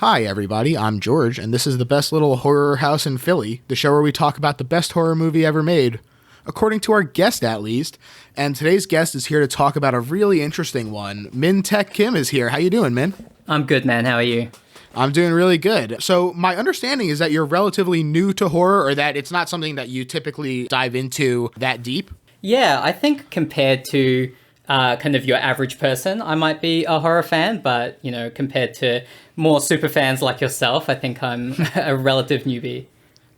Hi, everybody. I'm George, and this is the best little horror house in Philly, the show where we talk about the best horror movie ever made, according to our guest, at least. And today's guest is here to talk about a really interesting one. Min-Taec Kim is here. How you doing, Min? I'm good, man. How are you? I'm doing really good. So my understanding is that you're relatively new to horror, or that it's not something that you typically dive into that deep. Yeah, I think compared to kind of your average person, I might be a horror fan, but, you know, compared to more super fans like yourself, I think I'm a relative newbie.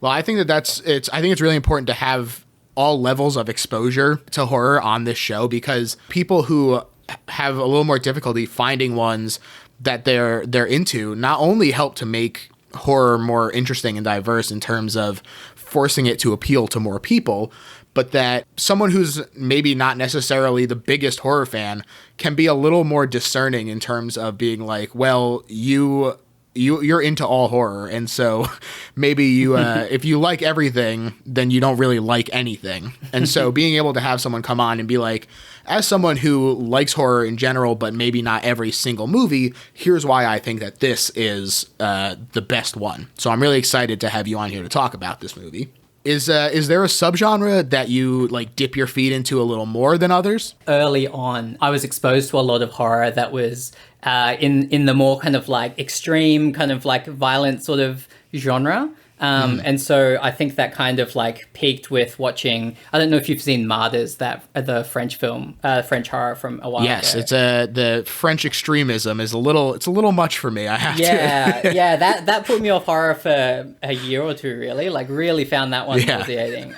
Well, I think I think it's really important to have all levels of exposure to horror on this show, because people who have a little more difficulty finding ones that they're into not only help to make horror more interesting and diverse in terms of forcing it to appeal to more people, but that someone who's maybe not necessarily the biggest horror fan can be a little more discerning in terms of being like, well, you're into all horror, and so maybe you if you like everything, then you don't really like anything. And so being able to have someone come on and be like, as someone who likes horror in general, but maybe not every single movie, here's why I think that this is the best one. So I'm really excited to have you on here to talk about this movie. Is there a subgenre that you like dip your feet into a little more than others? Early on, I was exposed to a lot of horror that was in the more kind of like extreme, kind of like violent sort of genre. And so I think that kind of like peaked with watching, I don't know if you've seen Martyrs, the French film, French horror from a while ago. Yes, it's the French extremism is a little much for me, I have to. Yeah, that put me off horror for a year or two, really. Like, really found that one nauseating.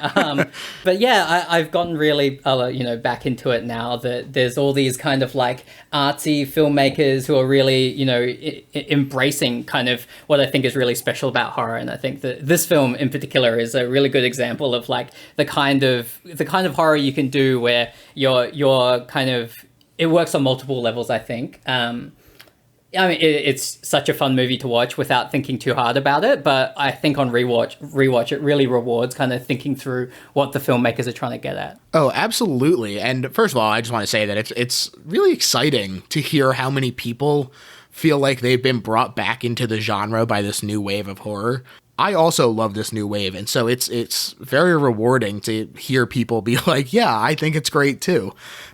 But yeah, I've gotten really, back into it now that there's all these kind of like artsy filmmakers who are really, embracing kind of what I think is really special about horror. And I think that this film in particular is a really good example of like the kind of horror you can do where you're kind of, it works on multiple levels, I think. It's such a fun movie to watch without thinking too hard about it, but I think on rewatch it really rewards kind of thinking through what the filmmakers are trying to get at. Oh, absolutely. And first of all, I just want to say that it's really exciting to hear how many people feel like they've been brought back into the genre by this new wave of horror. I also love this new wave, and so it's very rewarding to hear people be like, yeah, I think it's great too.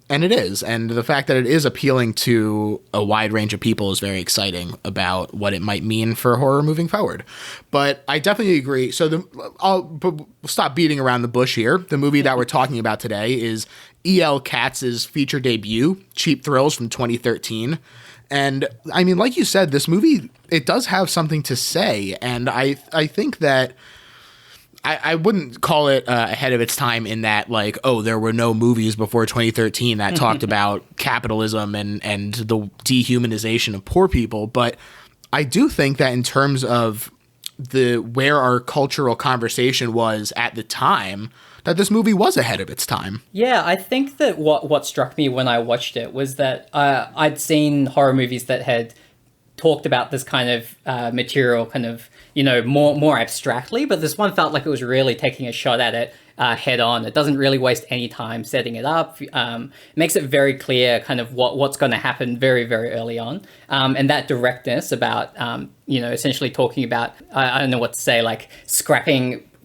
And it is. And the fact that it is appealing to a wide range of people is very exciting about what it might mean for horror moving forward. But I definitely agree. So I'll stop beating around the bush here. The movie that we're talking about today is E.L. Katz's feature debut, Cheap Thrills, from 2013. And I mean, like you said, this movie, it does have something to say. And I think that I wouldn't call it ahead of its time in that, like, oh, there were no movies before 2013 that talked about capitalism and the dehumanization of poor people. But I do think that in terms of where our cultural conversation was at the time, that this movie was ahead of its time. Yeah, I think that what struck me when I watched it was that I'd seen horror movies that had talked about this kind of material kind of, more abstractly, but this one felt like it was really taking a shot at it head on. It doesn't really waste any time setting it up. Makes it very clear kind of what's going to happen very, very early on. And that directness about, essentially talking about, I don't know what to say, like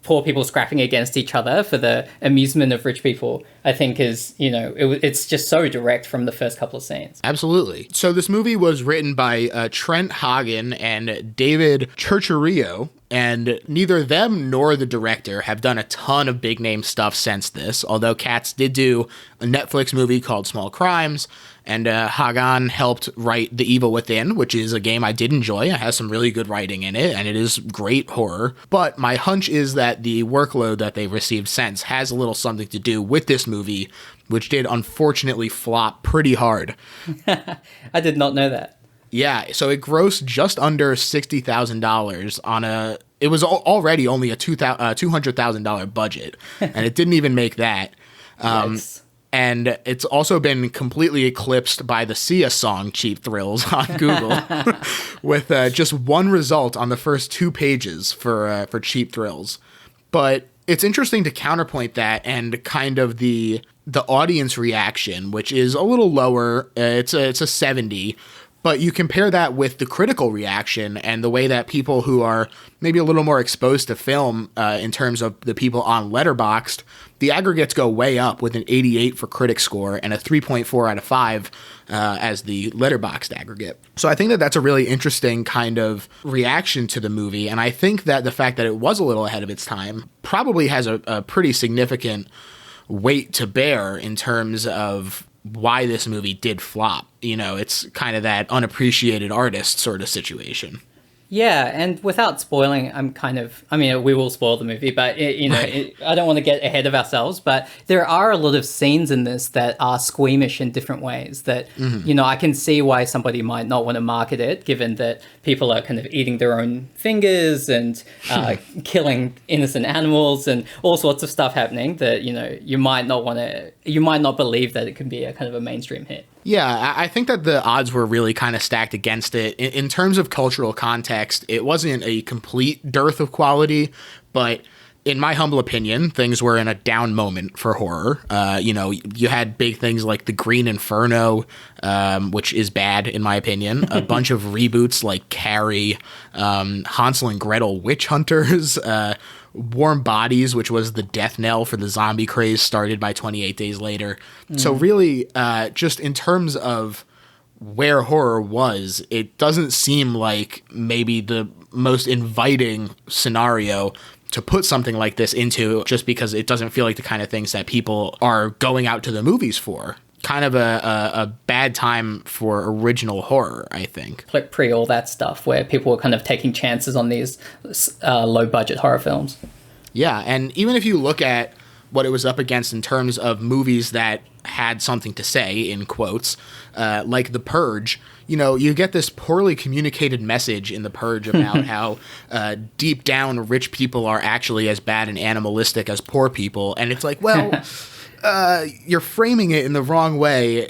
poor people scrapping against each other for the amusement of rich people, I think is, it's just so direct from the first couple of scenes. Absolutely. So this movie was written by Trent Hagen and David Churchirio, and neither them nor the director have done a ton of big name stuff since this, although Katz did do a Netflix movie called Small Crimes, and Hagan helped write The Evil Within, which is a game I did enjoy. It has some really good writing in it, and it is great horror. But my hunch is that the workload that they've received since has a little something to do with this movie, which did unfortunately flop pretty hard. I did not know that. Yeah, so it grossed just under $60,000 on it was already only a $200,000 budget, and it didn't even make that. And it's also been completely eclipsed by the Sia song Cheap Thrills on Google, with just one result on the first 2 pages for Cheap Thrills. But it's interesting to counterpoint that and kind of the audience reaction, which is a little lower. It's a 70. But you compare that with the critical reaction and the way that people who are maybe a little more exposed to film in terms of the people on Letterboxd, the aggregates go way up with an 88 for critic score and a 3.4 out of 5 as the Letterboxd aggregate. So I think that that's a really interesting kind of reaction to the movie. And I think that the fact that it was a little ahead of its time probably has a pretty significant weight to bear in terms of why this movie did flop. You know, it's kind of that unappreciated artist sort of situation. Yeah, and without spoiling, we will spoil the movie, but I don't want to get ahead of ourselves, but there are a lot of scenes in this that are squeamish in different ways that, I can see why somebody might not want to market it, given that people are kind of eating their own fingers and killing innocent animals and all sorts of stuff happening that, you might not believe that it can be a kind of a mainstream hit. Yeah, I think that the odds were really kind of stacked against it. In terms of cultural context, it wasn't a complete dearth of quality, but in my humble opinion, things were in a down moment for horror. You had big things like The Green Inferno, which is bad in my opinion. A bunch of reboots like Carrie, Hansel and Gretel Witch Hunters, Warm Bodies, which was the death knell for the zombie craze started by 28 Days Later. So really, just in terms of where horror was, it doesn't seem like maybe the most inviting scenario to put something like this into, just because it doesn't feel like the kind of things that people are going out to the movies for. Kind of a bad time for original horror, I think. Like all that stuff where people were kind of taking chances on these low-budget horror films. Yeah, and even if you look at what it was up against in terms of movies that had something to say, in quotes, like The Purge, you get this poorly communicated message in The Purge about how deep down rich people are actually as bad and animalistic as poor people. And it's like, well, you're framing it in the wrong way.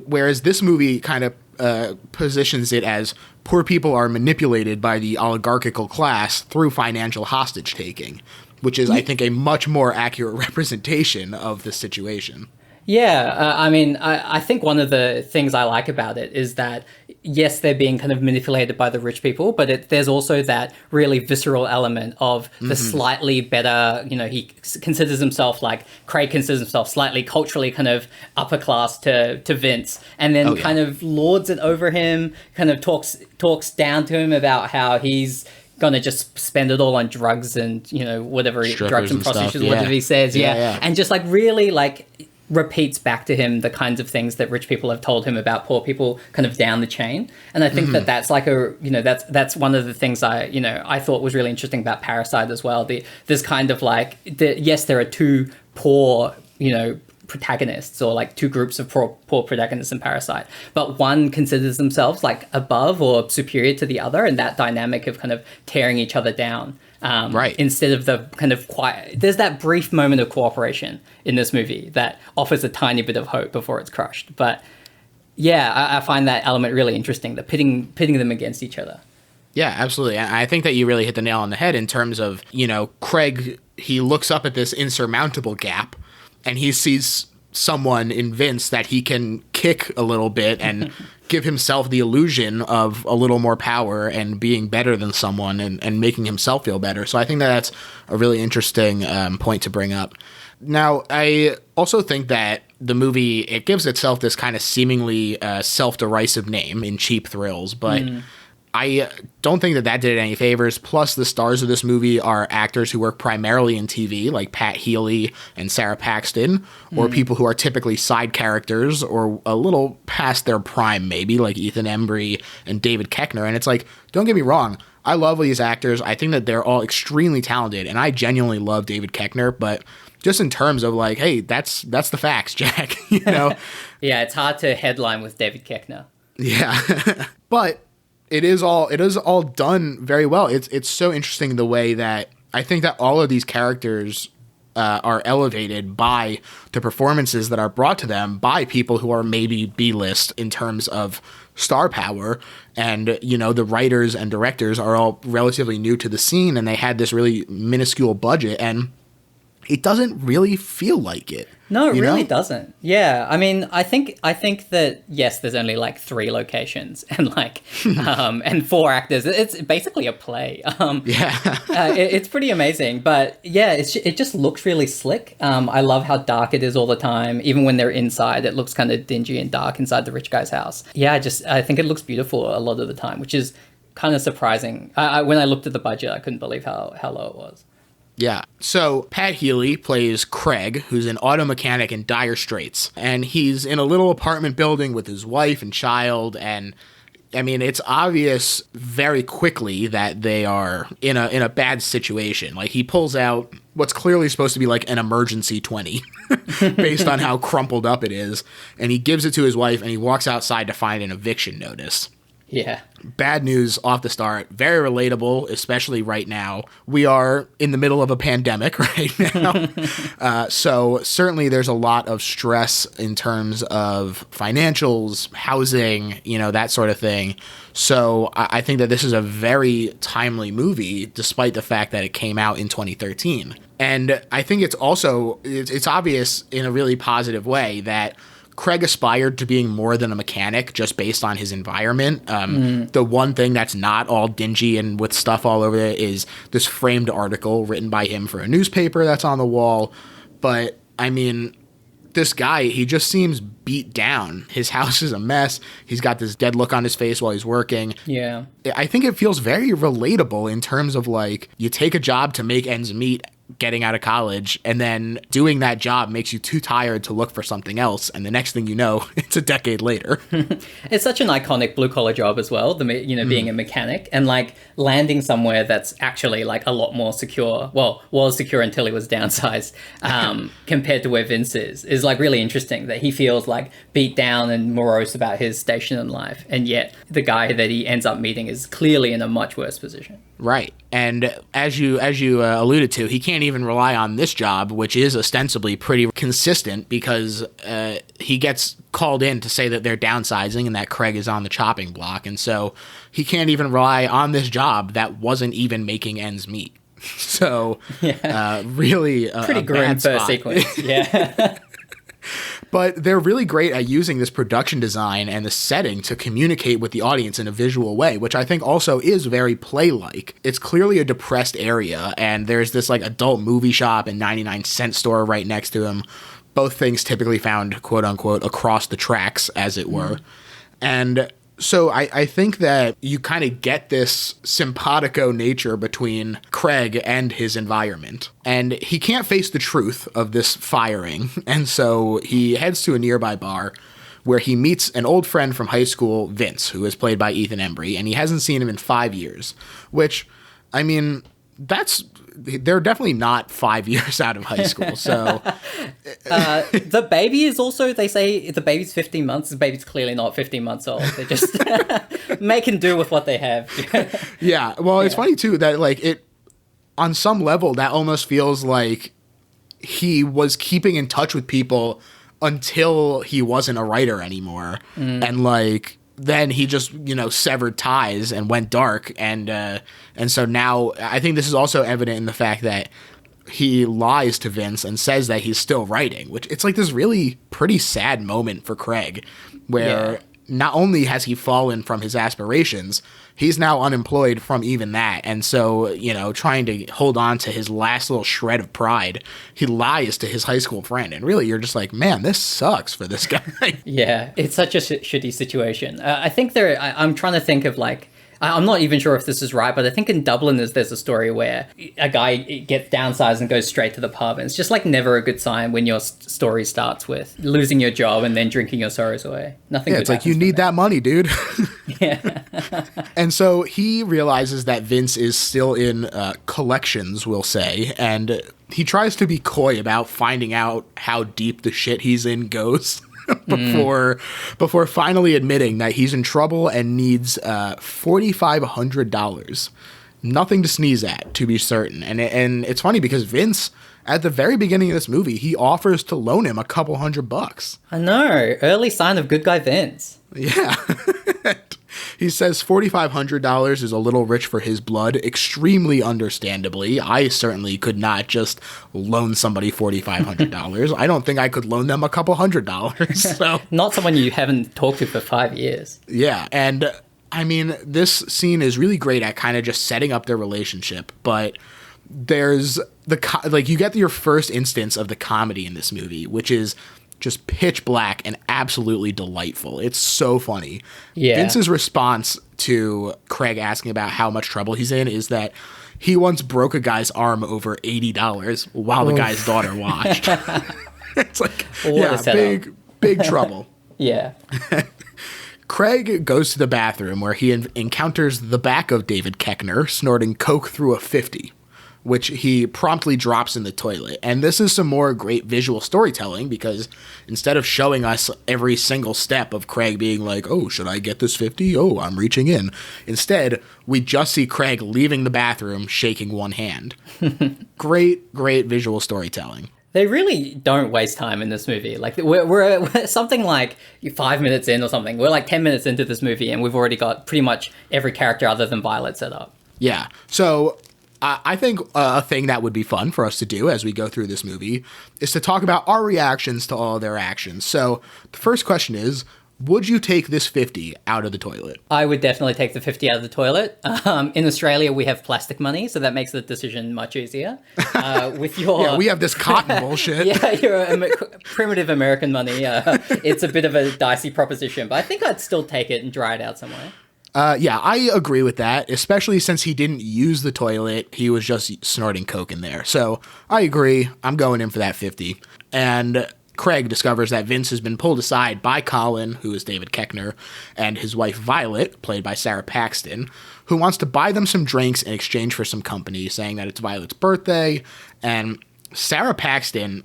Whereas this movie kind of positions it as poor people are manipulated by the oligarchical class through financial hostage taking, which is, I think, a much more accurate representation of the situation. Yeah, I think one of the things I like about it is that, yes, they're being kind of manipulated by the rich people, but there's also that really visceral element of the slightly better, Craig considers himself slightly culturally kind of upper class to Vince, and then kind of lords it over him, kind of talks down to him about how he's gonna just spend it all on drugs and, whatever, drugs and prostitution, whatever he says, and just like really like repeats back to him the kinds of things that rich people have told him about poor people kind of down the chain. And I think that's like that's one of the things I thought was really interesting about Parasite as well. This kind of like, yes, there are two poor, protagonists, or like two groups of poor protagonists in Parasite, but one considers themselves like above or superior to the other, and that dynamic of kind of tearing each other down. Right. Instead of the kind of quiet, there's that brief moment of cooperation in this movie that offers a tiny bit of hope before it's crushed. But yeah, I find that element really interesting, the pitting them against each other. Yeah, absolutely. I think that you really hit the nail on the head in terms of, Craig, he looks up at this insurmountable gap and he sees someone in Vince that he can kick a little bit and give himself the illusion of a little more power and being better than someone and making himself feel better. So I think that that's a really interesting point to bring up. Now, I also think that the movie, it gives itself this kind of seemingly self-derisive name in Cheap Thrills, but I don't think that did it any favors. Plus, the stars of this movie are actors who work primarily in TV, like Pat Healy and Sarah Paxton, or people who are typically side characters or a little past their prime, maybe, like Ethan Embry and David Koechner. And it's like, don't get me wrong, I love these actors. I think that they're all extremely talented, and I genuinely love David Koechner, but just in terms of like, hey, that's the facts, Jack, Yeah, it's hard to headline with David Koechner. Yeah. But it is all done very well. It's so interesting the way that I think that all of these characters are elevated by the performances that are brought to them by people who are maybe B-list in terms of star power. And, the writers and directors are all relatively new to the scene, and they had this really minuscule budget. And, it doesn't really feel like it. No, it really doesn't. Yeah, I mean, I think that yes, there's only like 3 locations and like and 4 actors. It's basically a play. It's pretty amazing. But yeah, it just looks really slick. I love how dark it is all the time. Even when they're inside, it looks kind of dingy and dark inside the rich guy's house. Yeah, I think it looks beautiful a lot of the time, which is kind of surprising. When I looked at the budget, I couldn't believe how low it was. Yeah. So Pat Healy plays Craig, who's an auto mechanic in dire straits. And he's in a little apartment building with his wife and child. And I mean, it's obvious very quickly that they are in a bad situation. Like, he pulls out what's clearly supposed to be like an emergency 20 based on how crumpled up it is. And he gives it to his wife and he walks outside to find an eviction notice. Yeah. Bad news off the start. Very relatable, especially right now. We are in the middle of a pandemic right now. So certainly there's a lot of stress in terms of financials, housing, that sort of thing. So I think that this is a very timely movie, despite the fact that it came out in 2013. And I think it's also, it's obvious in a really positive way that Craig aspired to being more than a mechanic just based on his environment. The one thing that's not all dingy and with stuff all over it is this framed article written by him for a newspaper that's on the wall. But, I mean, this guy, he just seems beat down. His house is a mess. He's got this dead look on his face while he's working. Yeah. I think it feels very relatable in terms of, like, you take a job to make ends meet getting out of college, and then doing that job makes you too tired to look for something else, and the next thing you know, it's a decade later. It's such an iconic blue-collar job as well, being a mechanic, and like landing somewhere that's actually like a lot more secure, well, was secure until he was downsized, compared to where Vince is like really interesting that he feels like beat down and morose about his station in life, and yet the guy that he ends up meeting is clearly in a much worse position. Right. And as you alluded to, he can't even rely on this job, which is ostensibly pretty consistent, because he gets called in to say that they're downsizing and that Craig is on the chopping block. And so he can't even rely on this job that wasn't even making ends meet. So really pretty grim first sequence. Yeah. But they're really great at using this production design and the setting to communicate with the audience in a visual way, which I think also is very play-like. It's clearly a depressed area, and there's this like adult movie shop and 99-cent store right next to him. Both things typically found, quote-unquote, across the tracks, as it were. And so I think that you kind of get this simpatico nature between Craig and his environment. And he can't face the truth of this firing. And so he heads to a nearby bar where he meets an old friend from high school, Vince, who is played by Ethan Embry. And he hasn't seen him in 5 years, which, I mean, they're definitely not 5 years out of high school. So the baby is also, they say the baby's 15 months. The baby's clearly not 15 months old. They're just making do with what they have. Yeah. Well, it's funny too that like it, on some level, that almost feels like he was keeping in touch with people until he wasn't a writer anymore. And like, then he just, severed ties and went dark. And so now I think this is also evident in the fact that he lies to Vince and says that he's still writing, which it's like this really pretty sad moment for Craig, where not only has he fallen from his aspirations, he's now unemployed from even that. And so, trying to hold on to his last little shred of pride, he lies to his high school friend. And really, you're just like, man, this sucks for this guy. Yeah, it's such a shitty situation. I think I'm trying to think of like, I'm not even sure if this is right, but I think in Dublin there's a story where a guy gets downsized and goes straight to the pub. And it's just like never a good sign when your story starts with losing your job and then drinking your sorrows away. Nothing good. It's like, you need that money, dude. Yeah. And so he realizes that Vince is still in collections, we'll say, and he tries to be coy about finding out how deep the shit he's in goes. Before finally admitting that he's in trouble and needs $4,500. Nothing to sneeze at, to be certain. And it's funny because Vince, at the very beginning of this movie, he offers to loan him a couple $100. I know. Early sign of good guy Vince. Yeah. He says $4,500 is a little rich for his blood, extremely understandably. I certainly could not just loan somebody $4,500. I don't think I could loan them a couple $100. So Not someone you haven't talked to for 5 years. yeah, and I mean, this scene is really great at kind of just setting up their relationship, but there's you get your first instance of the comedy in this movie, which is just pitch black and absolutely delightful. It's so funny. Yeah. Vince's response to Craig asking about how much trouble he's in is that he once broke a guy's arm over $80 while the guy's daughter watched. It's like, What a big trouble. Yeah. Craig goes to the bathroom where he encounters the back of David Koechner snorting coke through a 50, which he promptly drops in the toilet. And this is some more great visual storytelling because instead of showing us every single step of Craig being like, oh, should I get this 50? Oh, I'm reaching in. Instead, we just see Craig leaving the bathroom shaking one hand. Great visual storytelling. They really don't waste time in this movie. Like we're something like 5 minutes in or something. We're like 10 minutes into this movie and we've already got pretty much every character other than Violet set up. Yeah. So I think a thing that would be fun for us to do as we go through this movie is to talk about our reactions to all of their actions. So the first question is, would you take this 50 out of the toilet? I would definitely take the 50 out of the toilet. In Australia, we have plastic money, so that makes the decision much easier. With your Yeah, we have this cotton bullshit. Yeah, your primitive American money. It's a bit of a dicey proposition, but I think I'd still take it and dry it out somewhere. Yeah, I agree with that, especially since he didn't use the toilet. He was just snorting coke in there. So I agree. I'm going in for that 50. And Craig discovers that Vince has been pulled aside by Colin, who is David Koechner, and his wife Violet, played by Sarah Paxton, who wants to buy them some drinks in exchange for some company, saying that it's Violet's birthday. And Sarah Paxton,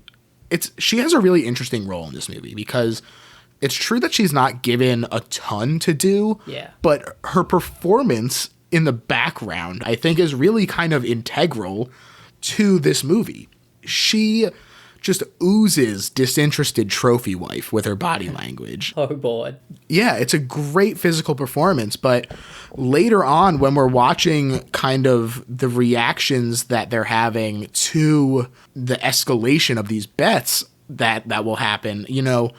she has a really interesting role in this movie because it's true that she's not given a ton to do, but her performance in the background, I think, is really kind of integral to this movie. She just oozes disinterested trophy wife with her body language. Oh, boy. Yeah, it's a great physical performance, but later on when we're watching kind of the reactions that they're having to the escalation of these bets that will happen, you know,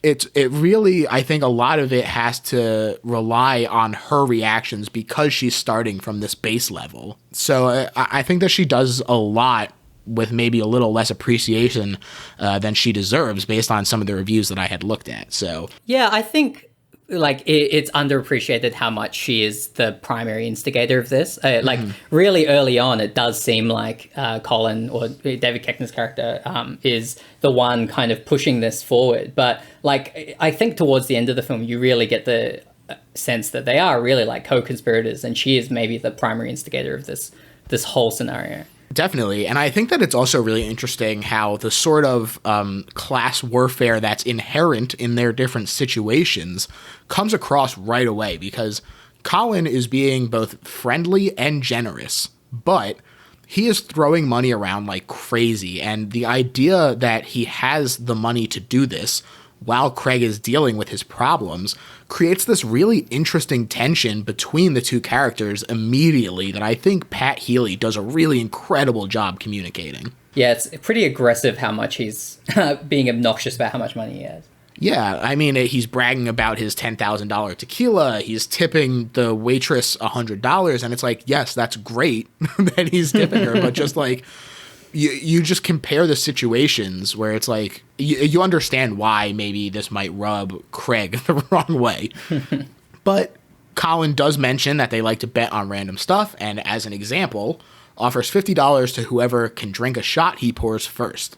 it really, I think a lot of it has to rely on her reactions because she's starting from this base level. So I think that she does a lot with maybe a little less appreciation than she deserves based on some of the reviews that I had looked at. So yeah, I think like it's underappreciated how much she is the primary instigator of this. Really early on, it does seem like Colin or David Koechner's character is the one kind of pushing this forward. But like, I think towards the end of the film, you really get the sense that they are really like co-conspirators, and she is maybe the primary instigator of this whole scenario. Definitely. And I think that it's also really interesting how the sort of class warfare that's inherent in their different situations comes across right away, because Colin is being both friendly and generous, but he is throwing money around like crazy. And the idea that he has the money to do this while Craig is dealing with his problems creates this really interesting tension between the two characters immediately that I think Pat Healy does a really incredible job communicating. Yeah, it's pretty aggressive how much he's being obnoxious about how much money he has. Yeah, I mean, he's bragging about his $10,000 tequila. He's tipping the waitress $100, and it's like, yes, that's great that he's tipping her, but just like, you just compare the situations where it's like, you understand why maybe this might rub Craig the wrong way. But Colin does mention that they like to bet on random stuff, and as an example, offers $50 to whoever can drink a shot he pours first.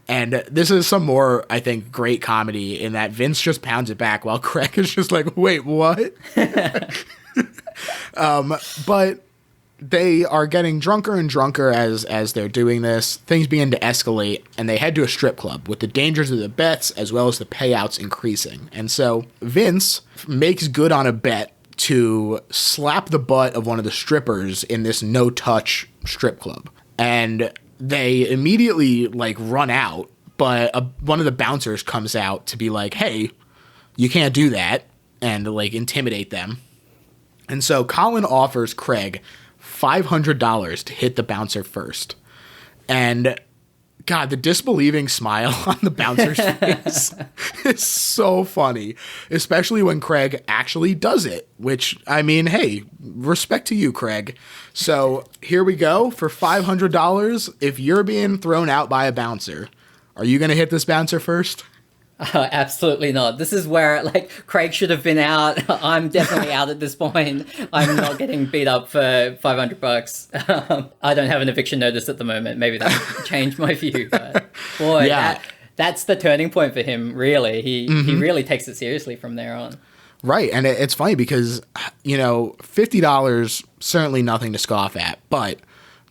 And this is some more, I think, great comedy in that Vince just pounds it back while Craig is just like, wait, what? But they are getting drunker and drunker as they're doing this. Things begin to escalate, and they head to a strip club with the dangers of the bets as well as the payouts increasing. And so Vince makes good on a bet to slap the butt of one of the strippers in this no-touch strip club. And they immediately, like, run out, but one of the bouncers comes out to be like, hey, you can't do that, and, like, intimidate them. And so Colin offers Craig $500 to hit the bouncer first. And God, the disbelieving smile on the bouncer's face is so funny, especially when Craig actually does it, which, I mean, hey, respect to you, Craig. So here we go. For $500, if you're being thrown out by a bouncer, are you going to hit this bouncer first? Absolutely not. This is where, like, Craig should have been out. I'm definitely out at this point. I'm not getting beat up for $500. I don't have an eviction notice at the moment. Maybe that would change my view. But boy, Yeah. that's the turning point for him, really. He really takes it seriously from there on. Right. And it's funny because, $50, certainly nothing to scoff at, but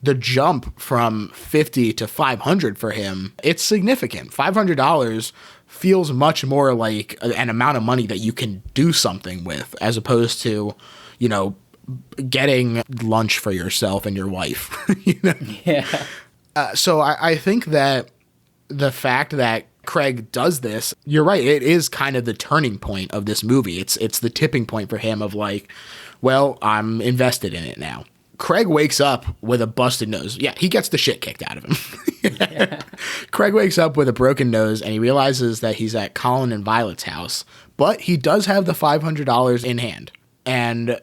the jump from 50 to 500 for him, it's significant. $500 feels much more like an amount of money that you can do something with, as opposed to, getting lunch for yourself and your wife. Yeah. So I think that the fact that Craig does this, you're right, it is kind of the turning point of this movie. It's the tipping point for him of like, well, I'm invested in it now. Craig wakes up with a busted nose. Yeah, he gets the shit kicked out of him. Yeah. Craig wakes up with a broken nose and he realizes that he's at Colin and Violet's house, but he does have the $500 in hand. And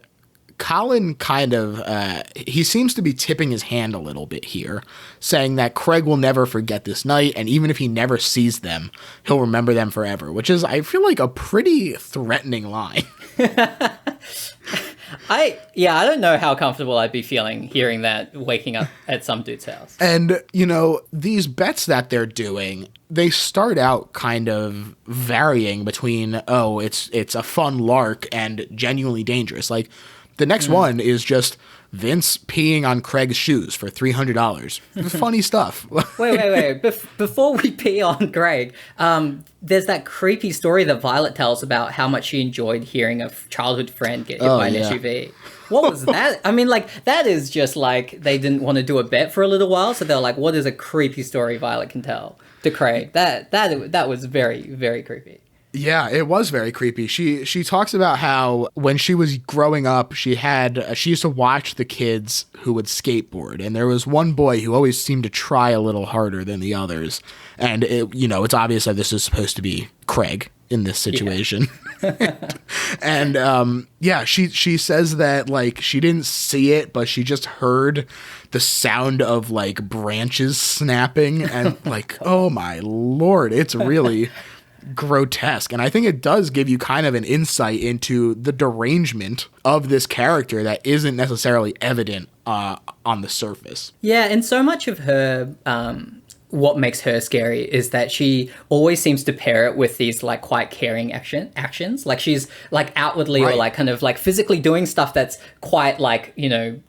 Colin kind of, he seems to be tipping his hand a little bit here, saying that Craig will never forget this night, and even if he never sees them, he'll remember them forever, which is, I feel like, a pretty threatening line. I don't know how comfortable I'd be feeling hearing that waking up at some dude's house. And, these bets that they're doing, they start out kind of varying between, it's a fun lark and genuinely dangerous. Like, the next one is just Vince peeing on Craig's shoes for $300. Funny stuff. Wait. Before we pee on Craig, there's that creepy story that Violet tells about how much she enjoyed hearing a childhood friend get hit by an SUV. What was that? I mean, like, that is just like they didn't want to do a bet for a little while, so they're like, what is a creepy story Violet can tell to Craig? That was very, very creepy. Yeah, it was very creepy. She talks about how when she was growing up, she used to watch the kids who would skateboard, and there was one boy who always seemed to try a little harder than the others. And it's obvious that this is supposed to be Craig in this situation. Yeah. And she says that like she didn't see it, but she just heard the sound of like branches snapping, and like, oh my Lord, it's really grotesque. And I think it does give you kind of an insight into the derangement of this character that isn't necessarily evident on the surface. Yeah, and so much of her what makes her scary is that she always seems to pair it with these like quite caring actions. Like she's like outwardly or like kind of like physically doing stuff that's quite like,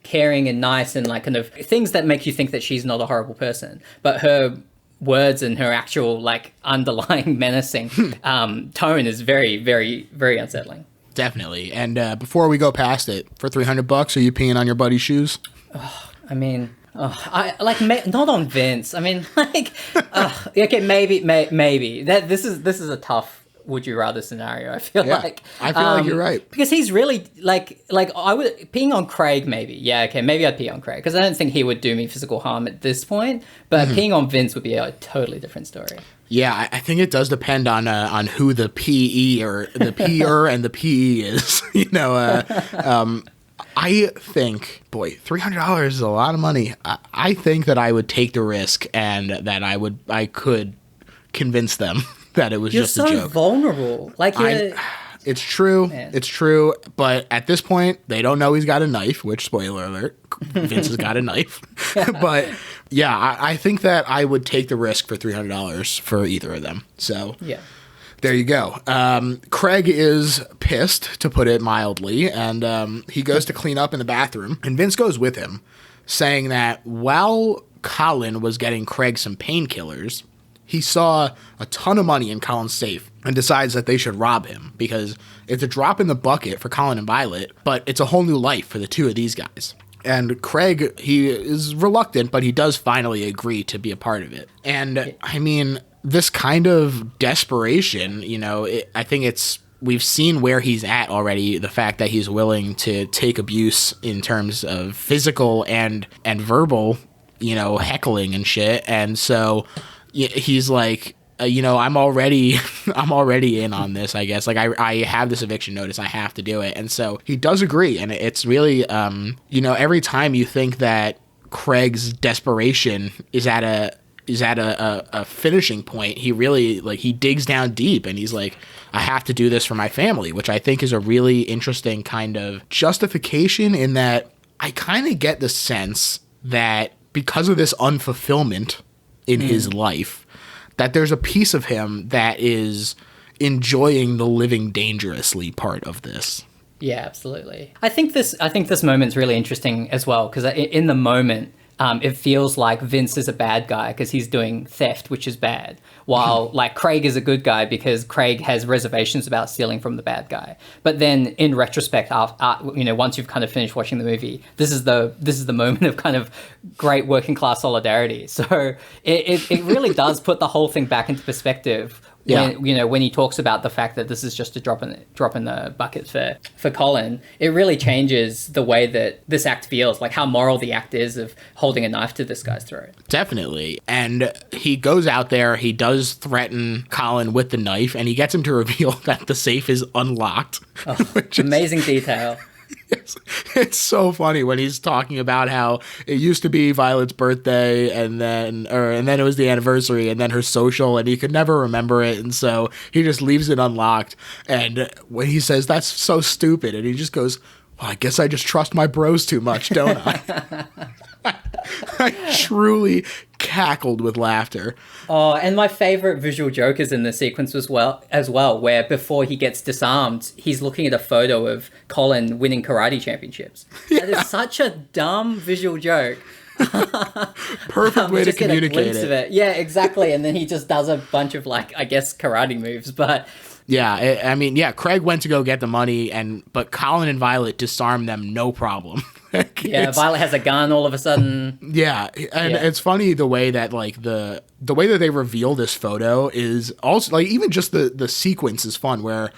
caring and nice and like kind of things that make you think that she's not a horrible person. But her words and her actual like underlying menacing tone is very, very, very unsettling. Definitely. And before we go past it, for $300, are you peeing on your buddy's shoes? I mean, I like not on Vince. I mean, like, okay, maybe that this is a tough would you rather scenario. I feel like you're right, because he's really like I would peeing on Craig maybe. Yeah, okay, maybe I'd pee on Craig because I don't think he would do me physical harm at this point. But peeing on Vince would be a totally different story. Yeah, I think it does depend on who the PE or the PER and the PE is. I think, boy, $300 is a lot of money. I think that I would take the risk and that I could convince them that it was just a joke. You're so vulnerable. Like it's true. Man. It's true. But at this point, they don't know he's got a knife, which, spoiler alert, Vince has got a knife. But yeah, I think that I would take the risk for $300 for either of them. So yeah. There you go. Craig is pissed, to put it mildly, and he goes to clean up in the bathroom, and Vince goes with him, saying that while Colin was getting Craig some painkillers, he saw a ton of money in Colin's safe and decides that they should rob him because it's a drop in the bucket for Colin and Violet, but it's a whole new life for the two of these guys. And Craig, he is reluctant, but he does finally agree to be a part of it. And I mean, this kind of desperation, I think it's we've seen where he's at already. The fact that he's willing to take abuse in terms of physical and verbal, heckling and shit. And so he's like, I'm already in on this, I guess. Like, I have this eviction notice. I have to do it. And so he does agree. And it's really, every time you think that Craig's desperation is at a finishing point, he really, like, he digs down deep and he's like, I have to do this for my family, which I think is a really interesting kind of justification, in that I kind of get the sense that because of this unfulfillment in his life, that there's a piece of him that is enjoying the living dangerously part of this. Yeah, absolutely. I think this moment's really interesting as well, because in the moment, it feels like Vince is a bad guy because he's doing theft, which is bad, while like Craig is a good guy because Craig has reservations about stealing from the bad guy. But then in retrospect, once you've kind of finished watching the movie, this is the moment of kind of great working class solidarity. So it really does put the whole thing back into perspective. When he talks about the fact that this is just a drop in the bucket for Colin, it really changes the way that this act feels, like how moral the act is of holding a knife to this guy's throat. Definitely. And he goes out there, he does threaten Colin with the knife, and he gets him to reveal that the safe is unlocked. Oh, amazing detail. It's so funny when he's talking about how it used to be Violet's birthday and then it was the anniversary and then her social, and he could never remember it, and so he just leaves it unlocked. And when he says that's so stupid, and he just goes, well, I guess I just trust my bros too much, don't I? I truly cackled with laughter. Oh, and my favorite visual joke is in the sequence as well, where before he gets disarmed, he's looking at a photo of Colin winning karate championships. Yeah. That is such a dumb visual joke. Perfect way to communicate it. Of it. Yeah, exactly. And then he just does a bunch of, like, I guess, karate moves, but... Yeah, Craig went to go get the money, but Colin and Violet disarmed them, no problem. Violet has a gun all of a sudden. Yeah, and it's funny the way that, like, the way that they reveal this photo is also, like, even just the sequence is fun, where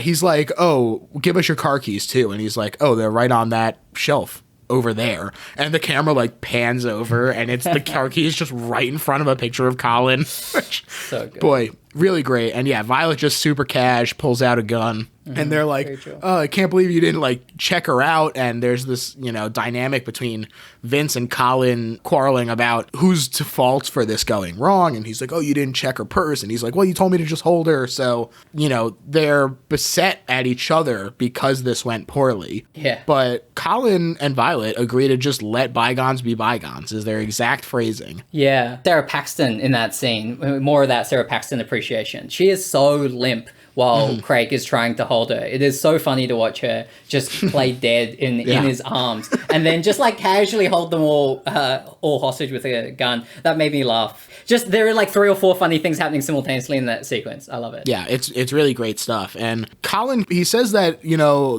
he's like, oh, give us your car keys too, and he's like, oh, they're right on that shelf over there, and the camera like pans over and it's the car keys just right in front of a picture of Colin. So good. Boy, really great. And yeah, Violet just super cash pulls out a gun, and they're like, oh, I can't believe you didn't like check her out. And there's this, dynamic between Vince and Colin quarreling about who's to fault for this going wrong. And he's like, oh, you didn't check her purse. And he's like, well, you told me to just hold her. So, they're beset at each other because this went poorly. Yeah. But Colin and Violet agree to just let bygones be bygones, is their exact phrasing. Yeah. Sarah Paxton in that scene, more of that Sarah Paxton appreciation. She is so limp while Craig is trying to hold her. It is so funny to watch her just play dead in his arms, and then just like casually hold them all hostage with a gun. That made me laugh. Just there are like 3 or 4 funny things happening simultaneously in that sequence. I love it. Yeah, it's really great stuff. And Colin, he says that,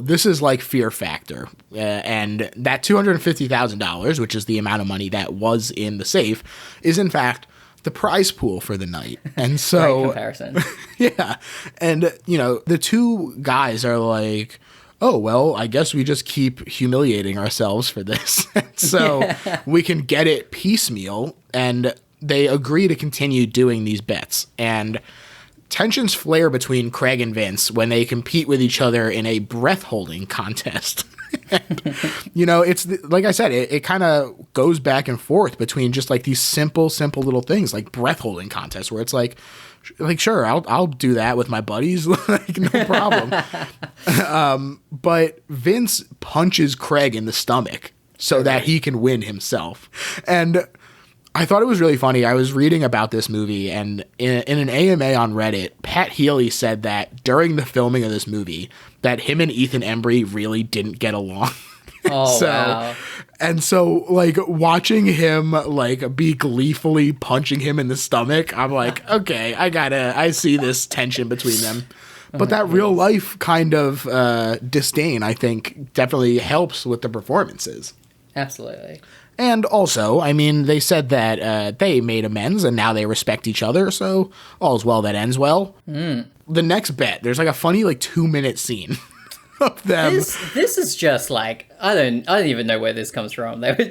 this is like Fear Factor, and that $250,000, which is the amount of money that was in the safe, is in fact the prize pool for the night. And so great comparison. Yeah. And the two guys are like, oh, well, I guess we just keep humiliating ourselves for this. So we can get it piecemeal. And they agree to continue doing these bets. And tensions flare between Craig and Vince when they compete with each other in a breath holding contest. And, it's like I said, it kind of goes back and forth between just like these simple little things like breath holding contests, where it's like sure, I'll do that with my buddies, like no problem. But Vince punches Craig in the stomach so that he can win himself. And I thought it was really funny. I was reading about this movie, and in an AMA on Reddit, Pat Healy said that during the filming of this movie, that him and Ethan Embry really didn't get along. Oh, wow. And so, like, watching him, like, be gleefully punching him in the stomach, I'm like, okay, I see this tension between them. But that real life kind of disdain, I think, definitely helps with the performances. Absolutely. And also, I mean, they said that they made amends and now they respect each other, so all's well that ends well. The next bet, there's like a funny 2-minute scene of them. This is just like, I don't even know where this comes from. They were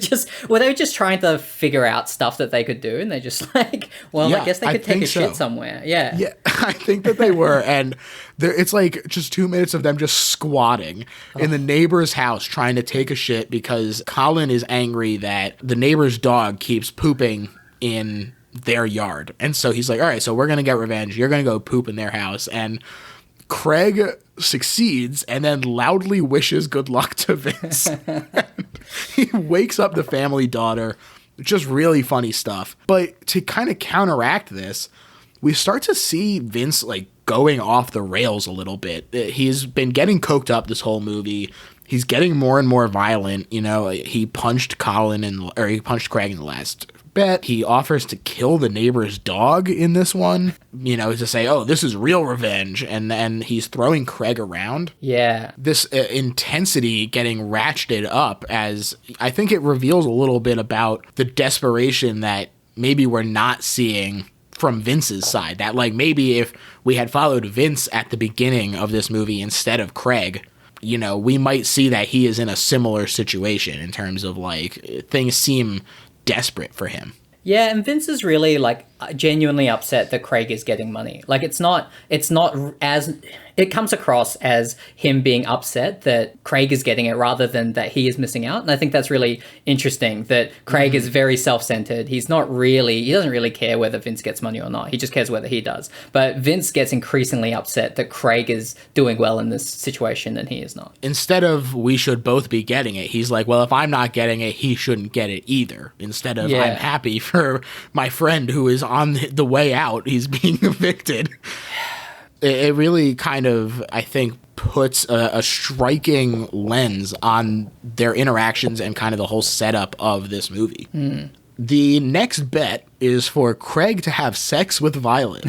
just trying to figure out stuff that they could do, and they just like, well, I guess they could take a shit somewhere. Yeah, I think that they were, and it's like just 2 minutes of them just squatting in the neighbor's house trying to take a shit because Colin is angry that the neighbor's dog keeps pooping in their yard, and so he's like, all right, so we're gonna get revenge. You're gonna go poop in their house, and Craig succeeds and then loudly wishes good luck to Vince. He wakes up the family daughter. Just really funny stuff. But to kind of counteract this, we start to see Vince going off the rails a little bit. He's been getting coked up this whole movie. He's getting more and more violent. He punched Craig in the last bet. He offers to kill the neighbor's dog in this one, to say, oh, this is real revenge. And then he's throwing Craig around. Yeah. This intensity getting ratcheted up as I think it reveals a little bit about the desperation that maybe we're not seeing from Vince's side. That maybe if we had followed Vince at the beginning of this movie instead of Craig, we might see that he is in a similar situation in terms of things seem desperate for him. Yeah, and Vince is really genuinely upset that Craig is getting money. It's not as it comes across as him being upset that Craig is getting it rather than that he is missing out. And I think that's really interesting that Craig is very self-centered. He doesn't really care whether Vince gets money or not. He just cares whether he does. But Vince gets increasingly upset that Craig is doing well in this situation and he is not. Instead of we should both be getting it, he's like, well, if I'm not getting it, he shouldn't get it either. Instead of I'm happy for my friend who is on the way out, he's being evicted. It really kind of, I think, puts a striking lens on their interactions and kind of the whole setup of this movie. The next bet is for Craig to have sex with Violet.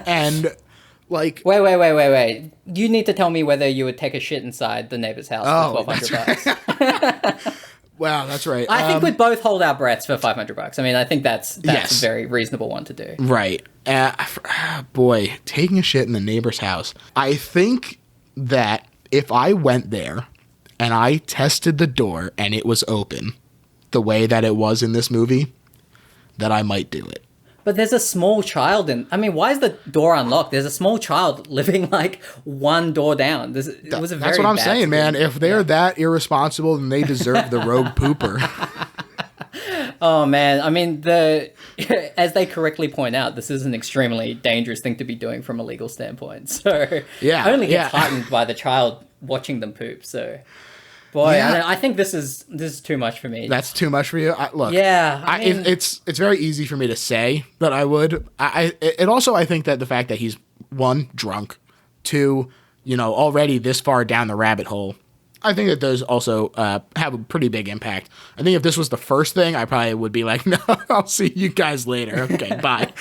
And wait. You need to tell me whether you would take a shit inside the neighbor's house for $1,200. Wow, that's right. I think we'd both hold our breaths for $500. I mean, I think that's a very reasonable one to do. Right. Boy, taking a shit in the neighbor's house. I think that if I went there and I tested the door and it was open the way that it was in this movie, that I might do it. But there's a small child why is the door unlocked? There's a small child living one door down. That's what I'm saying, man. If they're that irresponsible, then they deserve the rogue pooper. Oh, man. I mean, as they correctly point out, this is an extremely dangerous thing to be doing from a legal standpoint. So I only get heightened by the child watching them poop. So, boy, I think this is too much for me. That's too much for you? Look, it's very easy for me to say that I would. It also, I think that the fact that he's, one, drunk, two, already this far down the rabbit hole, I think that those also have a pretty big impact. I think if this was the first thing, I probably would be like, no, I'll see you guys later. Okay, bye.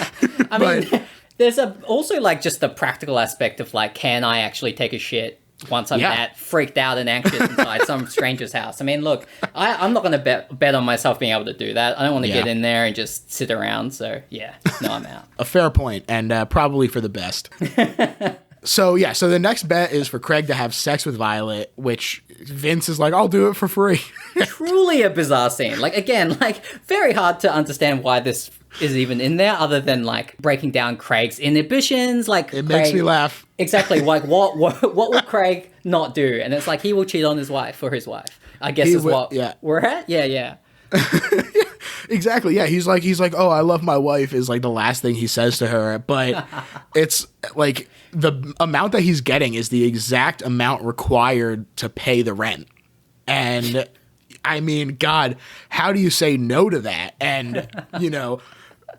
I mean, there's also just the practical aspect of can I actually take a shit once I'm that freaked out and anxious inside some stranger's house. I mean, look, I'm not going to bet on myself being able to do that. I don't want to get in there and just sit around. So, I'm out. A fair point, and probably for the best. So the next bet is for Craig to have sex with Violet, which Vince is like, I'll do it for free. Truly a bizarre scene. Again, very hard to understand why this is even in there other than breaking down Craig's inhibitions. It makes me laugh. Exactly. What will Craig not do? And it's he will cheat on his wife for his wife, I guess what we're at. Yeah. Exactly. Yeah. He's like, oh, I love my wife is the last thing he says to her. But it's the amount that he's getting is the exact amount required to pay the rent. And I mean, God, how do you say no to that? And,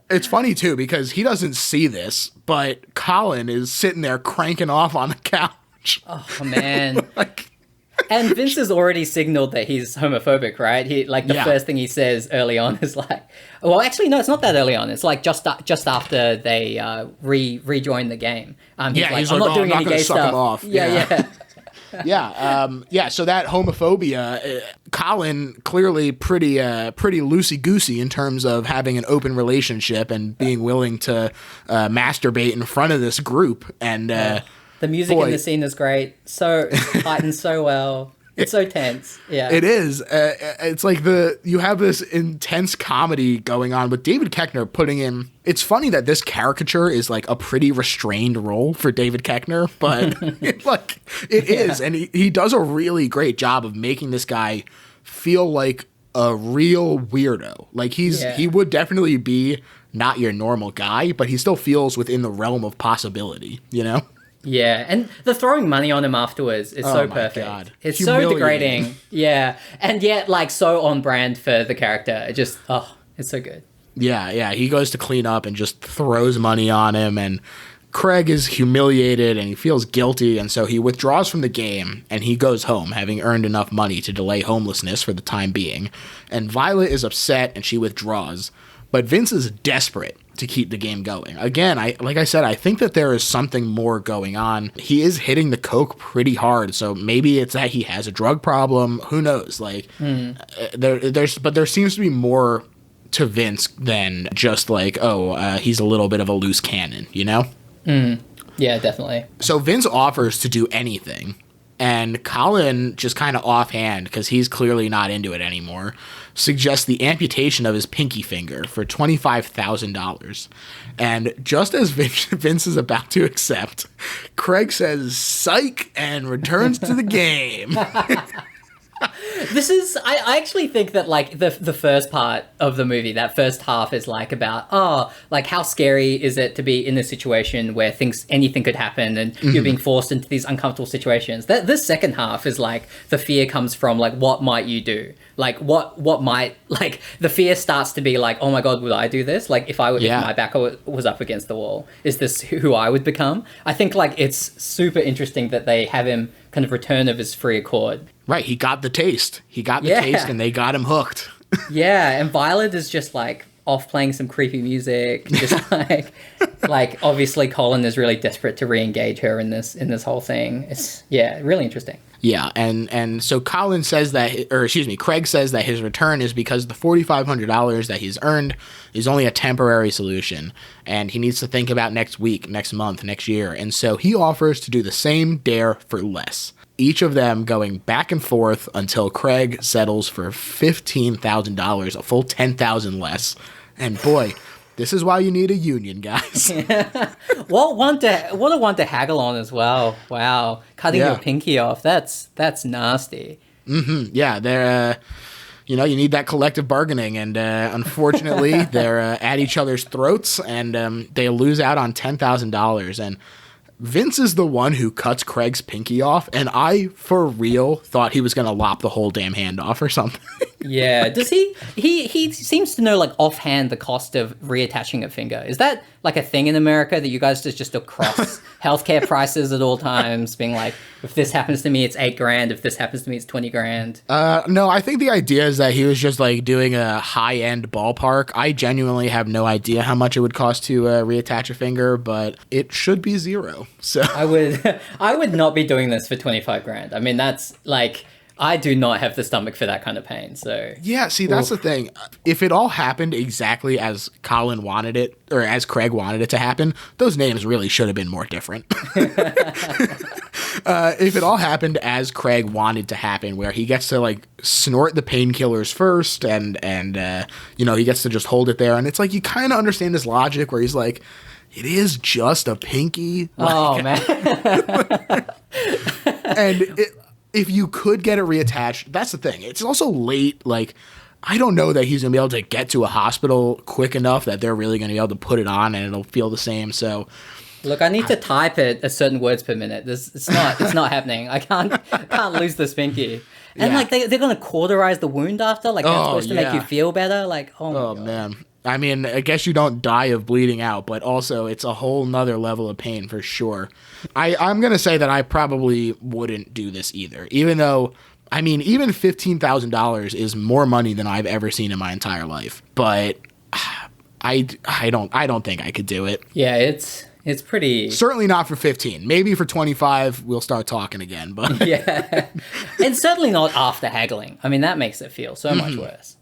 it's funny too, because he doesn't see this, but Colin is sitting there cranking off on the couch. Oh, man. And Vince has already signaled that he's homophobic, right? He first thing he says early on is well, actually, no, it's not that early on. It's just after they rejoin the game. He's he's I'm not doing any gay stuff. Off. Yeah. Yeah. So that homophobia, Colin clearly pretty loosey-goosey in terms of having an open relationship and being willing to masturbate in front of this group. And the music in the scene is great. So heightened so well. It's so tense. Yeah. It is. It's like you have this intense comedy going on with David Koechner putting in. It's funny that this caricature is like a pretty restrained role for David Koechner, but it is. And he does a really great job of making this guy feel like a real weirdo. Like he would definitely be not your normal guy, but he still feels within the realm of possibility, you know? Yeah, and the throwing money on him afterwards is so perfect. God. It's so degrading. Yeah, and yet like so on brand for the character. It just, it's so good. Yeah, he goes to clean up and just throws money on him, and Craig is humiliated and he feels guilty, and so he withdraws from the game and he goes home, having earned enough money to delay homelessness for the time being. And Violet is upset and she withdraws, but Vince is desperate to keep the game going. Again, like I said, I think that there is something more going on. He is hitting the coke pretty hard, so maybe it's that he has a drug problem. Who knows? Like, there seems to be more to Vince than just like, he's a little bit of a loose cannon, you know? Yeah, definitely. So Vince offers to do anything, and Colin, just kind of offhand, because he's clearly not into it anymore, suggests the amputation of his pinky finger for $25,000. And just as Vince is about to accept, Craig says, "Psych," and returns to the game. This is, I actually think that like the first part of the movie, that first half is like about, like how scary is it to be in a situation where anything could happen and you're being forced into these uncomfortable situations. This second half is like the fear comes from like, what might you do? Like what might, like the fear starts to be like, oh my God, would I do this? Like if my back was up against the wall, is this who I would become? I think like it's super interesting that they have him kind of return of his free accord. Right, he got the taste. Taste, and they got him hooked. Yeah, and Violet is just like off playing some creepy music, just like obviously Colin is really desperate to re-engage her in this whole thing. It's really interesting. Yeah, and so Craig says that his return is because the $4,500 that he's earned is only a temporary solution, and he needs to think about next week, next month, next year, and so he offers to do the same dare for less. Each of them going back and forth until Craig settles for $15,000, a full $10,000 less. And boy, this is why you need a union, guys. What a one to haggle on as well. Wow, cutting your pinky off. That's nasty. Yeah, they're you need that collective bargaining, and unfortunately, they're at each other's throats, and they lose out on $10,000. And Vince is the one who cuts Craig's pinky off, and I, for real, thought he was going to lop the whole damn hand off or something. Yeah. Does he seems to know, like, offhand the cost of reattaching a finger. Is that, like, a thing in America that you guys just across healthcare prices at all times, being like, if this happens to me, it's $8,000. If this happens to me, it's $20,000. No, I think the idea is that he was just, like, doing a high-end ballpark. I genuinely have no idea how much it would cost to reattach a finger, but it should be zero. So I would not be doing this for $25,000. I mean, that's like, I do not have the stomach for that kind of pain. So yeah, see, that's the thing. If it all happened exactly as Colin wanted it, or as Craig wanted it to happen, those names really should have been more different. If it all happened as Craig wanted to happen, where he gets to like snort the painkillers first, and he gets to just hold it there, and it's like you kind of understand his logic, where he's like, it is just a pinky. Oh, man. And if you could get it reattached, that's the thing. It's also late. Like, I don't know that he's going to be able to get to a hospital quick enough that they're really going to be able to put it on and it'll feel the same. So, look, I need to type it a certain words per minute. It's not happening. I can't lose this pinky. And like they're going to cauterize the wound after. Like that's supposed to make you feel better. Like oh my God. Man. I mean, I guess you don't die of bleeding out, but also it's a whole nother level of pain for sure. I'm going to say that I probably wouldn't do this either, even though, I mean, even $15,000 is more money than I've ever seen in my entire life. But I don't think I could do it. Yeah, it's It's pretty... Certainly not for 15. Maybe for 25, we'll start talking again. But Yeah. And certainly not after haggling. I mean, that makes it feel so much worse.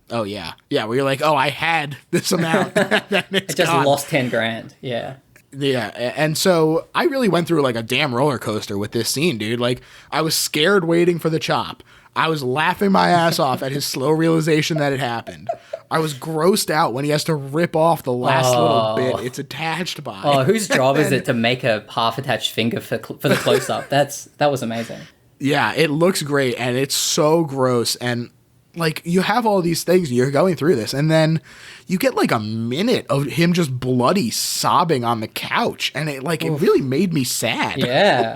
Oh, yeah. Yeah, where you're like, oh, I had this amount. I just lost 10 grand. Yeah. Yeah, and so I really went through like a damn roller coaster with this scene, dude. Like, I was scared waiting for the chop. I was laughing my ass off at his slow realization that it happened. I was grossed out when he has to rip off the last little bit it's attached by. Oh, whose job is it to make a half-attached finger for the close-up? That was amazing. Yeah, it looks great, and it's so gross, and like, you have all these things, you're going through this, and then you get like a minute of him just bloody sobbing on the couch, and it really made me sad. Yeah.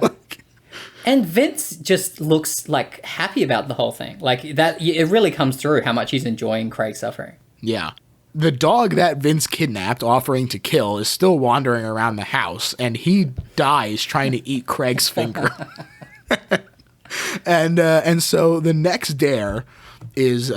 And Vince just looks like happy about the whole thing. Like, that, it really comes through how much he's enjoying Craig's suffering. Yeah. The dog that Vince kidnapped, offering to kill, is still wandering around the house, and he dies trying to eat Craig's finger. And so the next dare is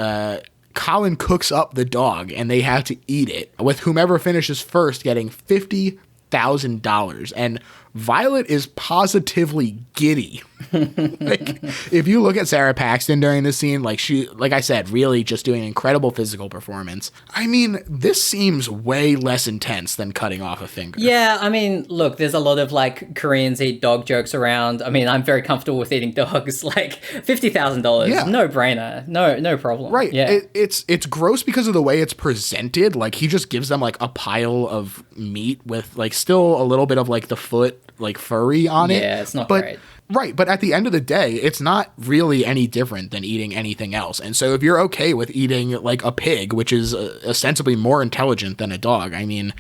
Colin cooks up the dog, and they have to eat it, with whomever finishes first getting $50,000. And Violet is positively giddy. Like, if you look at Sarah Paxton during this scene, like, she, like I said, really just doing an incredible physical performance. I mean, this seems way less intense than cutting off a finger. Yeah, I mean, look, there's a lot of like Koreans eat dog jokes around. I mean, I'm very comfortable with eating dogs. Like, $50,000, Yeah. No brainer, no problem. Right. Yeah. It's gross because of the way it's presented. Like, he just gives them like a pile of meat with like still a little bit of like the foot like furry on it. Yeah, it's not great. Right, but at the end of the day, it's not really any different than eating anything else. And so if you're okay with eating like a pig, which is ostensibly more intelligent than a dog, I mean,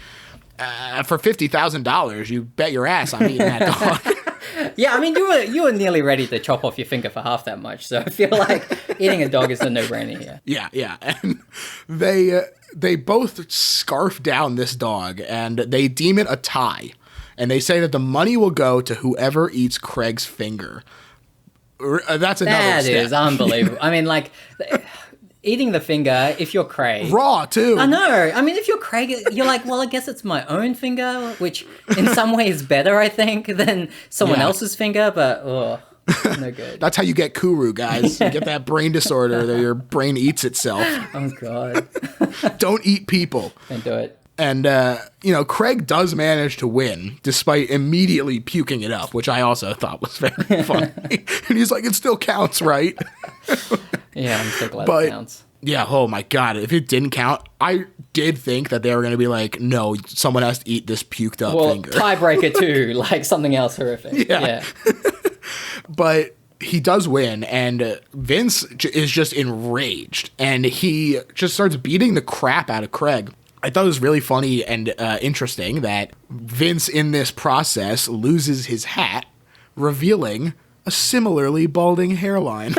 for $50,000, you bet your ass I'm eating that dog. Yeah, I mean, you were nearly ready to chop off your finger for half that much. So I feel like eating a dog is a no-brainer here. Yeah. And they both scarf down this dog, and they deem it a tie. And they say that the money will go to whoever eats Craig's finger. That's another That step. is unbelievable. I mean, like, eating the finger, if you're Craig... Raw, too. I know. I mean, if you're Craig, you're like, well, I guess it's my own finger, which in some ways is better, I think, than someone else's finger, but, no good. That's how you get Kuru, guys. You get that brain disorder that your brain eats itself. Oh, God. Don't eat people. Don't do it. And, Craig does manage to win, despite immediately puking it up, which I also thought was very funny. And he's like, it still counts, right? Yeah, I'm so glad But, it counts. Yeah, oh my God. If it didn't count, I did think that they were going to be like, no, someone has to eat this puked up finger. Tiebreaker too, like something else horrific. Yeah. But he does win, and Vince is just enraged, and he just starts beating the crap out of Craig. I thought it was really funny and interesting that Vince, in this process, loses his hat, revealing a similarly balding hairline.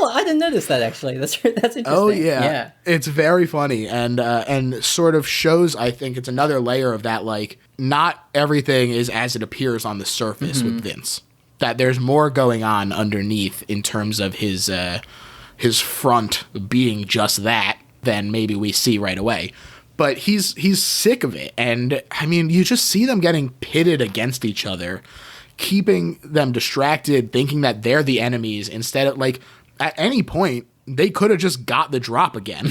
I didn't notice that, actually. That's interesting. Oh, yeah. It's very funny, and sort of shows, I think, it's another layer of that, like, not everything is as it appears on the surface with Vince. That there's more going on underneath in terms of his front being just that than maybe we see right away. But he's sick of it. And I mean, you just see them getting pitted against each other, keeping them distracted, thinking that they're the enemies, instead of, like, at any point they could have just got the drop again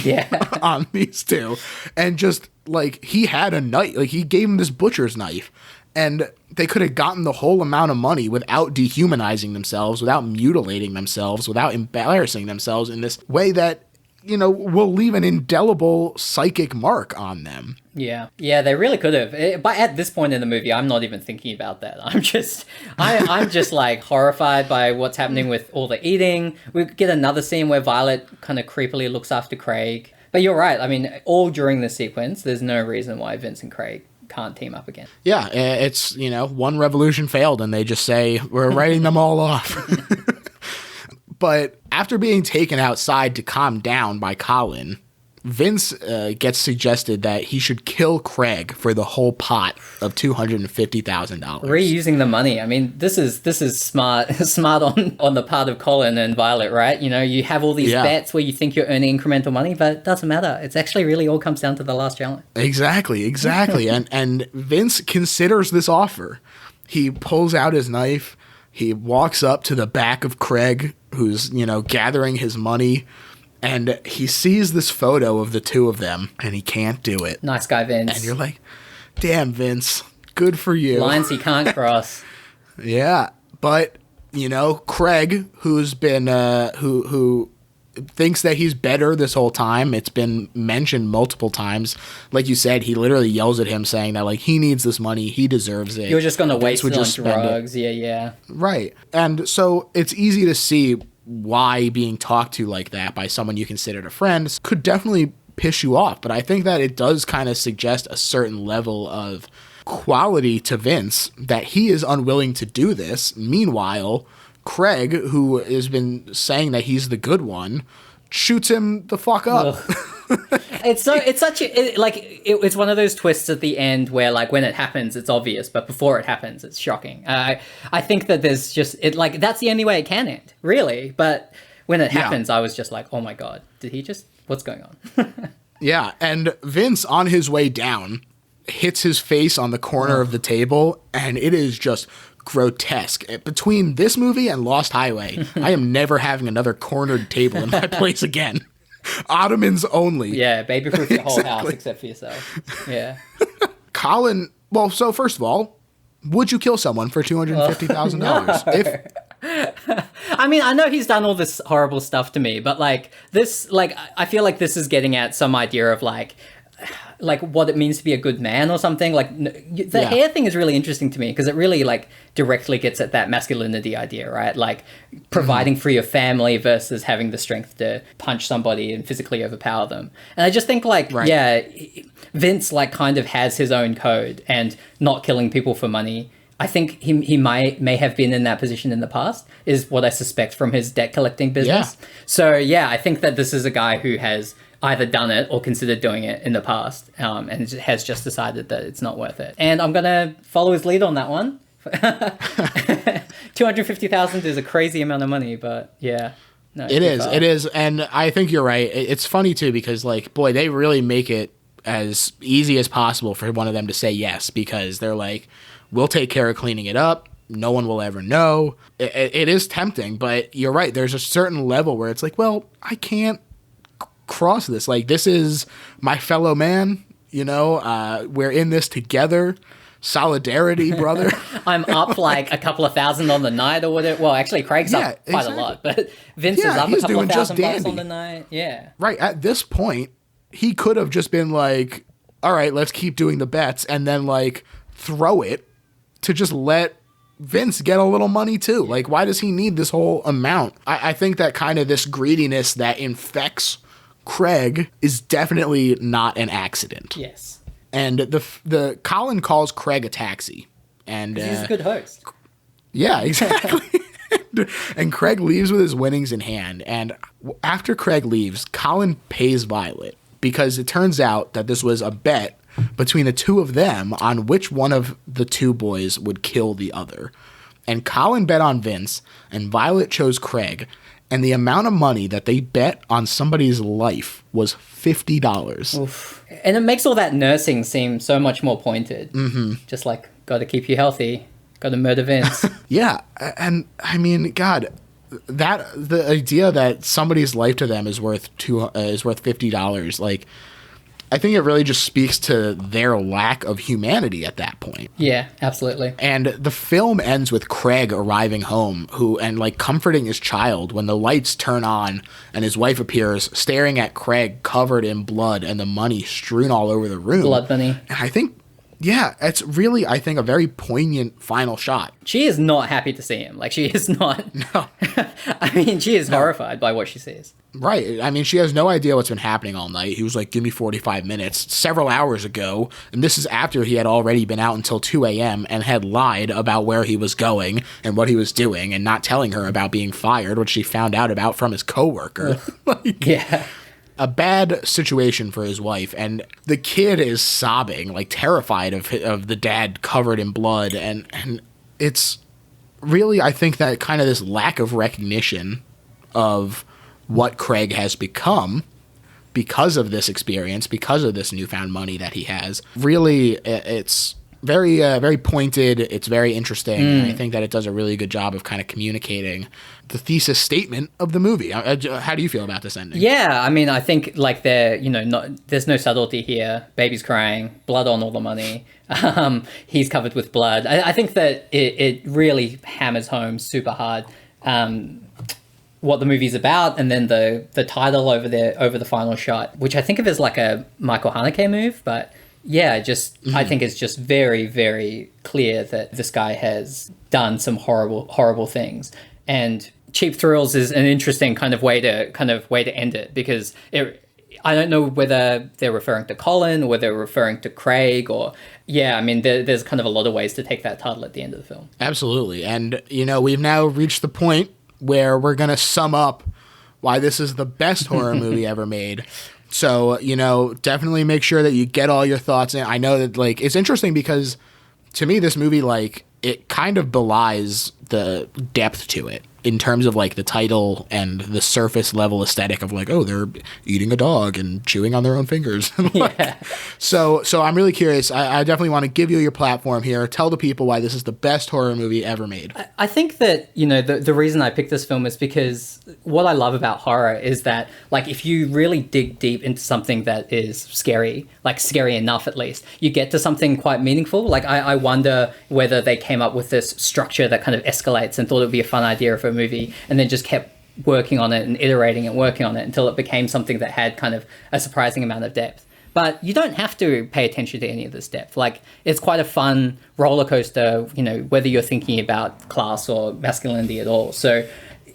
on these two. And just, like, he had a knife, like, he gave him this butcher's knife, and they could have gotten the whole amount of money without dehumanizing themselves, without mutating themselves, without embarrassing themselves in this way that, will leave an indelible psychic mark on them. Yeah, they really could have. But at this point in the movie, I'm not even thinking about that. I'm just like horrified by what's happening with all the eating. We get another scene where Violet kind of creepily looks after Craig. But you're right. I mean, all during this sequence, there's no reason why Vince and Craig can't team up again. Yeah, it's, one revolution failed, and they just say, we're writing them all off. But after being taken outside to calm down by Colin, Vince gets suggested that he should kill Craig for the whole pot of $250,000. Reusing the money. I mean, this is smart on the part of Colin and Violet, right? You know, you have all these bets where you think you're earning incremental money, but it doesn't matter. It's actually really all comes down to the last challenge. Exactly. and Vince considers this offer. He pulls out his knife. He walks up to the back of Craig, who's, gathering his money. And he sees this photo of the two of them, and he can't do it. Nice guy, Vince. And you're like, damn, Vince, good for you. Lines he can't cross. Yeah, but, Craig, who's been, who thinks that he's better this whole time. It's been mentioned multiple times. Like you said, he literally yells at him saying that, like, he needs this money. He deserves it. You're just going to waste it on drugs. Yeah. Right. And so it's easy to see why being talked to like that by someone you considered a friend could definitely piss you off. But I think that it does kind of suggest a certain level of quality to Vince that he is unwilling to do this. Meanwhile, Craig, who has been saying that he's the good one, shoots him the fuck up. It's one of those twists at the end where, like, when it happens, it's obvious, but before it happens, it's shocking. I think that there's just that's the only way it can end, really. But when it happens, I was just like, oh my god, what's going on? Yeah, and Vince on his way down hits his face on the corner of the table, and it is just grotesque. Between this movie and Lost Highway, I am never having another cornered table in my place again. Ottomans only. Yeah, baby-proof your whole house except for yourself. Yeah. Colin, well, so first of all, would you kill someone for $250,000? No. I mean, I know he's done all this horrible stuff to me, but I feel like this is getting at some idea of like what it means to be a good man or something. The hair thing is really interesting to me because it really directly gets at that masculinity idea, right? Like providing for your family versus having the strength to punch somebody and physically overpower them. And I just think Vince kind of has his own code, and not killing people for money. I think he may have been in that position in the past, is what I suspect from his debt collecting business. Yeah. So I think that this is a guy who has either done it or considered doing it in the past, and has just decided that it's not worth it. And I'm going to follow his lead on that one. 250,000 is a crazy amount of money, but yeah. No, it is. And I think you're right. It's funny too, because they really make it as easy as possible for one of them to say yes, because they're like, we'll take care of cleaning it up. No one will ever know. It is tempting, but you're right. There's a certain level where it's like, well, I can't cross this. Like, this is my fellow man, we're in this together. Solidarity, brother. I'm up a couple of thousand on the night or whatever. Well, actually, Craig's up quite a lot, but Vince is up a couple of $1,000 on the night. Yeah. Right. At this point, he could have just been like, all right, let's keep doing the bets, and then throw it to just let Vince get a little money too. Like, why does he need this whole amount? I think that kind of this greediness that infects Craig is definitely not an accident. Yes. And the Colin calls Craig a taxi, and he's a good host. Yeah, exactly. And Craig leaves with his winnings in hand. And after Craig leaves, Colin pays Violet, because it turns out that this was a bet between the two of them on which one of the two boys would kill the other. And Colin bet on Vince, and Violet chose Craig. And the amount of money that they bet on somebody's life was $50. Oof. And it makes all that nursing seem so much more pointed. Mm-hmm. Just got to keep you healthy, got to murder Vince. Yeah, and I mean, God, the idea that somebody's life to them is worth $50, I think it really just speaks to their lack of humanity at that point. Yeah, absolutely. And the film ends with Craig arriving home and comforting his child when the lights turn on and his wife appears, staring at Craig covered in blood and the money strewn all over the room. Blood money. And I think, it's really, I think, a very poignant final shot. She is not happy to see him. She is not. No. I mean, she is horrified by what she sees. Right. I mean, she has no idea what's been happening all night. He was like, give me 45 minutes several hours ago. And this is after he had already been out until 2 a.m. and had lied about where he was going and what he was doing, and not telling her about being fired, which she found out about from his coworker. Yeah. a bad situation for his wife, and the kid is sobbing, like terrified of the dad covered in blood, and it's really, I think that kind of this lack of recognition of what Craig has become because of this experience, because of this newfound money that he has. Really, it's very, very pointed. It's very interesting. And I think that it does a really good job of kind of communicating the thesis statement of the movie. How do you feel about this ending? Yeah, I mean, I think like there's no subtlety here. Baby's crying, blood on all the money. He's covered with blood. I think that it really hammers home super hard what the movie's about, and then the title over the final shot, which I think of as like a Michael Haneke move, but yeah, I think it's just very, very clear that this guy has done some horrible, horrible things. And Cheap Thrills is an interesting kind of way to end it, because I don't know whether they're referring to Colin or whether they're referring to Craig, or I mean, there's kind of a lot of ways to take that title at the end of the film. Absolutely. And, we've now reached the point where we're going to sum up why this is the best horror movie ever made. So, definitely make sure that you get all your thoughts in. I know that, like, it's interesting because to me, this movie, like, it kind of belies the depth to it in terms of, like, the title and the surface level aesthetic of, like, oh, they're eating a dog and chewing on their own fingers. Yeah. So I'm really curious. I definitely want to give you your platform here. Tell the people why this is the best horror movie ever made. I think that, the reason I picked this film is because what I love about horror is that, like, if you really dig deep into something that is scary, like scary enough at least, you get to something quite meaningful. Like, I wonder whether they came up with this structure that kind of escalates and thought it would be a fun idea for a movie, and then just kept working on it and iterating and working on it until it became something that had kind of a surprising amount of depth. But you don't have to pay attention to any of this depth. Like, it's quite a fun roller coaster, whether you're thinking about class or masculinity at all. So,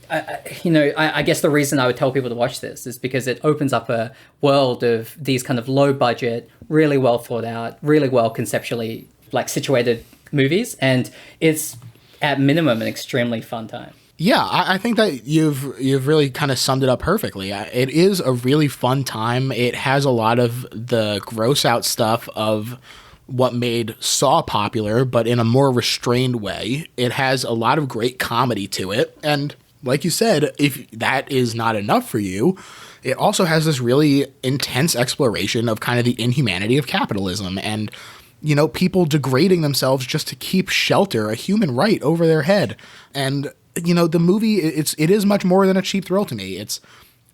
I guess the reason I would tell people to watch this is because it opens up a world of these kind of low budget, really well thought out, really well conceptually, like, situated movies. And it's, at minimum, an extremely fun time. Yeah, I think that you've really kind of summed it up perfectly. It is a really fun time. It has a lot of the gross out stuff of what made Saw popular, but in a more restrained way. It has a lot of great comedy to it. And like you said, if that is not enough for you, it also has this really intense exploration of kind of the inhumanity of capitalism and people degrading themselves just to keep shelter, a human right, over their head. And, the movie, it is much more than a cheap thrill to me. It's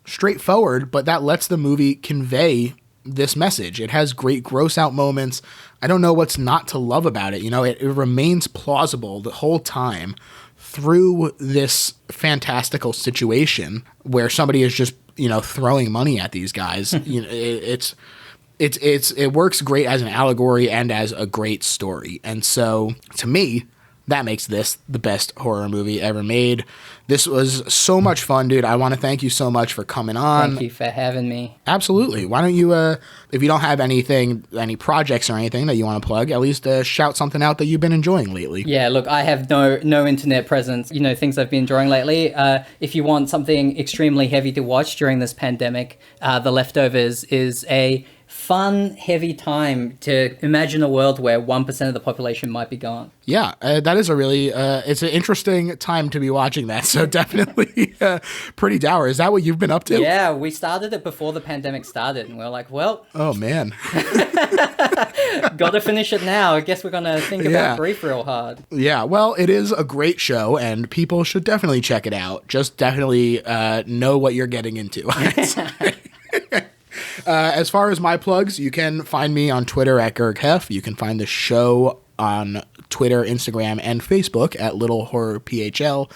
straightforward, but that lets the movie convey this message. It has great gross out moments. I don't know what's not to love about it. It remains plausible the whole time through this fantastical situation where somebody is just, throwing money at these guys. It works great as an allegory and as a great story. And so, to me, that makes this the best horror movie ever made. This was so much fun, dude. I want to thank you so much for coming on. Thank you for having me. Absolutely. Why don't you, if you don't have any projects or anything that you want to plug, at least shout something out that you've been enjoying lately. Yeah, look, I have no internet presence. Things I've been enjoying lately. If you want something extremely heavy to watch during this pandemic, The Leftovers is a fun, heavy time to imagine a world where 1% of the population might be gone. Yeah, that is a really, it's an interesting time to be watching that. So definitely pretty dour. Is that what you've been up to? Yeah, we started it before the pandemic started, and we were like, well. Oh, man. Got to finish it now. I guess we're going to think about grief real hard. Yeah, well, it is a great show, and people should definitely check it out. Just definitely know what you're getting into. As far as my plugs, you can find me on Twitter at GergHef. You can find the show on Twitter, Instagram, and Facebook at Little Horror PHL.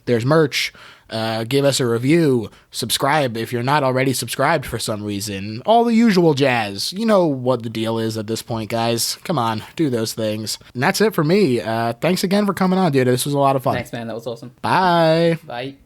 There's merch. Give us a review. Subscribe if you're not already subscribed for some reason. All the usual jazz. You know what the deal is at this point, guys. Come on, do those things. And that's it for me. Thanks again for coming on, dude. This was a lot of fun. Thanks, man. That was awesome. Bye. Bye.